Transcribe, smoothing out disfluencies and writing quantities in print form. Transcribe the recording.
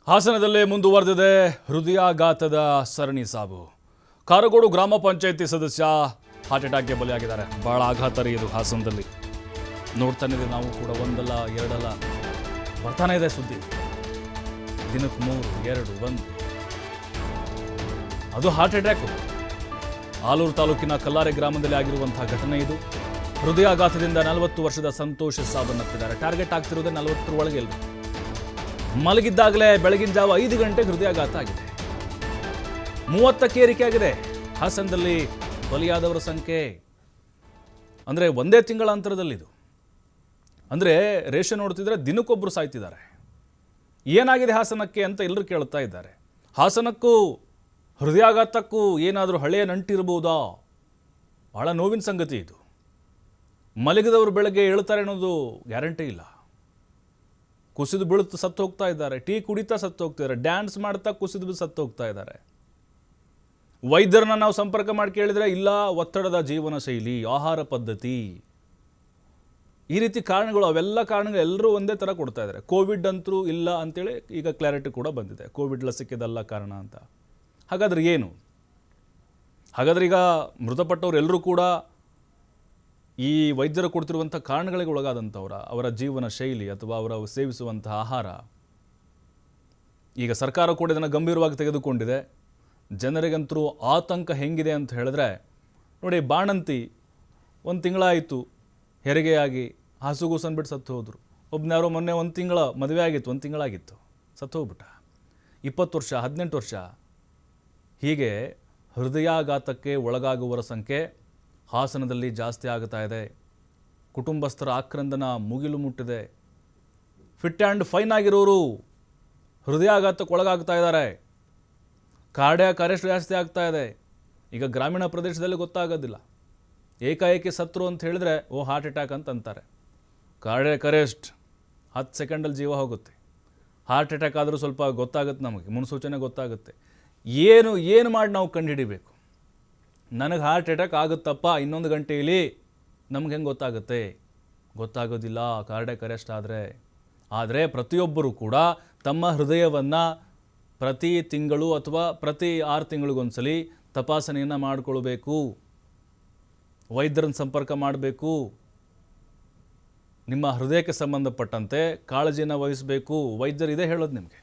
ಹಾಸನದಲ್ಲೇ ಮುಂದುವರೆದಿದೆ ಹೃದಯಾಘಾತದ ಸರಣಿ ಸಾವು. ಕಾರಗೋಡು ಗ್ರಾಮ ಪಂಚಾಯಿತಿ ಸದಸ್ಯ ಹಾರ್ಟ್ ಅಟ್ಯಾಕ್ಗೆ ಬಲಿಯಾಗಿದ್ದಾರೆ. ಬಹಳ ಆಘಾತ ರೀ ಇದು ಹಾಸನದಲ್ಲಿ. ನೋಡ್ತಾನೆ ಇದೆ ನಾವು ಕೂಡ, ಒಂದಲ್ಲ ಎರಡಲ್ಲ ಬರ್ತಾನೆ ಇದೆ ಸುದ್ದಿ. ದಿನಕ್ಕೆ 3, 2, 1 ಅದು ಹಾರ್ಟ್ ಅಟ್ಯಾಕ್. ಆಲೂರು ತಾಲೂಕಿನ ಕಲ್ಲಾರೆ ಗ್ರಾಮದಲ್ಲಿ ಆಗಿರುವಂತಹ ಘಟನೆ ಇದು. ಹೃದಯಾಘಾತದಿಂದ 40 ವರ್ಷದ ಸಂತೋಷ ಸಾವನ್ನಪ್ಪಿದ್ದಾರೆ. ಟಾರ್ಗೆಟ್ ಆಗ್ತಿರೋದೇ 40 ಒಳಗೆ. ಮಲಗಿದ್ದಾಗಲೇ ಬೆಳಗಿನ ಜಾವ 5 ಗಂಟೆಗೆ ಹೃದಯಾಘಾತ ಆಗಿದೆ. 30ಕ್ಕೆ ಏರಿಕೆ ಆಗಿದೆ ಹಾಸನದಲ್ಲಿ ಬಲಿಯಾದವರ ಸಂಖ್ಯೆ. ಅಂದರೆ ಒಂದೇ ತಿಂಗಳ ಅಂತರದಲ್ಲಿದು. ಅಂದರೆ ರೇಷನ್ ನೋಡ್ತಿದ್ರೆ ದಿನಕ್ಕೊಬ್ಬರು ಸಾಯ್ತಿದ್ದಾರೆ. ಏನಾಗಿದೆ ಹಾಸನಕ್ಕೆ ಅಂತ ಎಲ್ಲರೂ ಕೇಳ್ತಾ ಇದ್ದಾರೆ. ಹಾಸನಕ್ಕೂ ಹೃದಯಾಘಾತಕ್ಕೂ ಏನಾದರೂ ಹಳೆಯ ನಂಟಿರ್ಬೋದಾ? ಬಹಳ ನೋವಿನ ಸಂಗತಿ ಇದು. ಮಲಗಿದವರು ಬೆಳಗ್ಗೆ ಹೇಳ್ತಾರೆ ಅನ್ನೋದು ಗ್ಯಾರಂಟಿ ಇಲ್ಲ. ಕುಸಿದು ಬೀಳುತ್ತಾ ಸತ್ತು ಹೋಗ್ತಾ ಇದ್ದಾರೆ. ಟೀ ಕುಡಿತಾ ಸತ್ತು ಹೋಗ್ತಿದ್ದಾರೆ. ಡ್ಯಾನ್ಸ್ ಮಾಡ್ತಾ ಕುಸಿದು ಸತ್ತು ಹೋಗ್ತಾ ಇದ್ದಾರೆ. ವೈದ್ಯರನ್ನ ನಾವು ಸಂಪರ್ಕ ಮಾಡಿ ಕೇಳಿದರೆ ಇಲ್ಲ, ಒತ್ತಡದ ಜೀವನ ಶೈಲಿ, ಆಹಾರ ಪದ್ಧತಿ, ಈ ರೀತಿ ಕಾರಣಗಳು, ಅವೆಲ್ಲ ಕಾರಣಗಳು ಎಲ್ಲರೂ ಒಂದೇ ಥರ ಕೊಡ್ತಾ ಇದ್ದಾರೆ. ಕೋವಿಡ್ ಅಂತೂ ಇಲ್ಲ ಅಂತೇಳಿ ಈಗ ಕ್ಲಾರಿಟಿ ಕೂಡ ಬಂದಿದೆ. ಕೋವಿಡ್ ಲಸಿಕೆದಲ್ಲ ಕಾರಣ ಅಂತ. ಹಾಗಾದ್ರೆ ಏನು? ಹಾಗಾದ್ರೆ ಈಗ ಮೃತಪಟ್ಟವ್ರು ಎಲ್ಲರೂ ಕೂಡ ಈ ವೈದ್ಯರು ಕೊಡ್ತಿರುವಂಥ ಕಾರಣಗಳಿಗೆ ಒಳಗಾದಂಥವ್ರ, ಅವರ ಜೀವನ ಶೈಲಿ ಅಥವಾ ಅವರ ಸೇವಿಸುವಂತಹ ಆಹಾರ. ಈಗ ಸರ್ಕಾರ ಕೂಡ ಇದನ್ನು ಗಂಭೀರವಾಗಿ ತೆಗೆದುಕೊಂಡಿದೆ. ಜನರಿಗಂತರೂ ಆತಂಕ ಹೆಂಗಿದೆ ಅಂತ ಹೇಳಿದ್ರೆ ನೋಡಿ, ಬಾಣಂತಿ 1 ತಿಂಗಳಾಯಿತು ಹೆರಿಗೆಯಾಗಿ, ಹಾಸುಗೂಸನ್ ಬಿಟ್ಟು ಸತ್ತು ಹೋದರು. ಒಬ್ಬನ್ಯಾರೋ ಮೊನ್ನೆ 1 ತಿಂಗಳ ಮದುವೆ ಆಗಿತ್ತು, 1 ತಿಂಗಳಾಗಿತ್ತು, ಸತ್ತು ಹೋಗ್ಬಿಟ್ಟ. 20 ವರ್ಷ, 18 ವರ್ಷ. ಹೀಗೆ ಹೃದಯಾಘಾತಕ್ಕೆ ಒಳಗಾಗುವವರ ಸಂಖ್ಯೆ ಹಾಸನದಲ್ಲಿ ಜಾಸ್ತಿ ಆಗ್ತಾ ಇದೆ. ಕುಟುಂಬಸ್ಥರ ಆಕ್ರಂದನ ಮುಗಿಲು ಮುಟ್ಟಿದೆ. ಫಿಟ್ ಆ್ಯಂಡ್ ಫೈನ್ ಆಗಿರೋರು ಹೃದಯಾಘಾತಕ್ಕೆ ಒಳಗಾಗ್ತಾ ಇದ್ದಾರೆ. ಕಾರ್ಡಿಯಾಕ್ ಅರೆಸ್ಟ್ ಜಾಸ್ತಿ ಆಗ್ತಾ ಇದೆ. ಈಗ ಗ್ರಾಮೀಣ ಪ್ರದೇಶದಲ್ಲಿ ಗೊತ್ತಾಗೋದಿಲ್ಲ. ಏಕಾಏಕಿ ಸತ್ರು ಅಂತ ಹೇಳಿದ್ರೆ ಹಾರ್ಟ್ ಅಟ್ಯಾಕ್ ಅಂತ ಅಂತಾರೆ. ಕಾರ್ಡಿಯಾಕ್ ಅರೆಸ್ಟ್ 10 ಸೆಕೆಂಡಲ್ಲಿ ಜೀವ ಹೋಗುತ್ತೆ. ಹಾರ್ಟ್ ಅಟ್ಯಾಕ್ ಆದರೂ ಸ್ವಲ್ಪ ಗೊತ್ತಾಗುತ್ತೆ, ನಮಗೆ ಮುನ್ಸೂಚನೆ ಗೊತ್ತಾಗುತ್ತೆ. ಏನು ಮಾಡಿ ನಾವು ಕಂಡುಹಿಡಿಬೇಕು? ನನಗೆ ಹಾರ್ಟ್ ಅಟ್ಯಾಕ್ ಆಗುತ್ತಪ್ಪ ಇನ್ನೊಂದು ಗಂಟೆಯಲ್ಲಿ, ನಮ್ಗೆ ಹೆಂಗೆ ಗೊತ್ತಾಗುತ್ತೆ? ಗೊತ್ತಾಗೋದಿಲ್ಲ ಕಾರ್ಡಿಯಾಕ್ ಅರೆಸ್ಟ್ ಆದರೆ ಪ್ರತಿಯೊಬ್ಬರೂ ಕೂಡ ತಮ್ಮ ಹೃದಯವನ್ನು ಪ್ರತಿ ತಿಂಗಳು ಅಥವಾ ಪ್ರತಿ 6 ತಿಂಗಳಿಗೊಂದ್ಸಲಿ ತಪಾಸಣೆಯನ್ನು ಮಾಡಿಕೊಳ್ಬೇಕು. ವೈದ್ಯರನ್ನು ಸಂಪರ್ಕ ಮಾಡಬೇಕು. ನಿಮ್ಮ ಹೃದಯಕ್ಕೆ ಸಂಬಂಧಪಟ್ಟಂತೆ ಕಾಳಜಿಯನ್ನು ವಹಿಸಬೇಕು. ವೈದ್ಯರು ಇದೇ ಹೇಳೋದು ನಿಮಗೆ.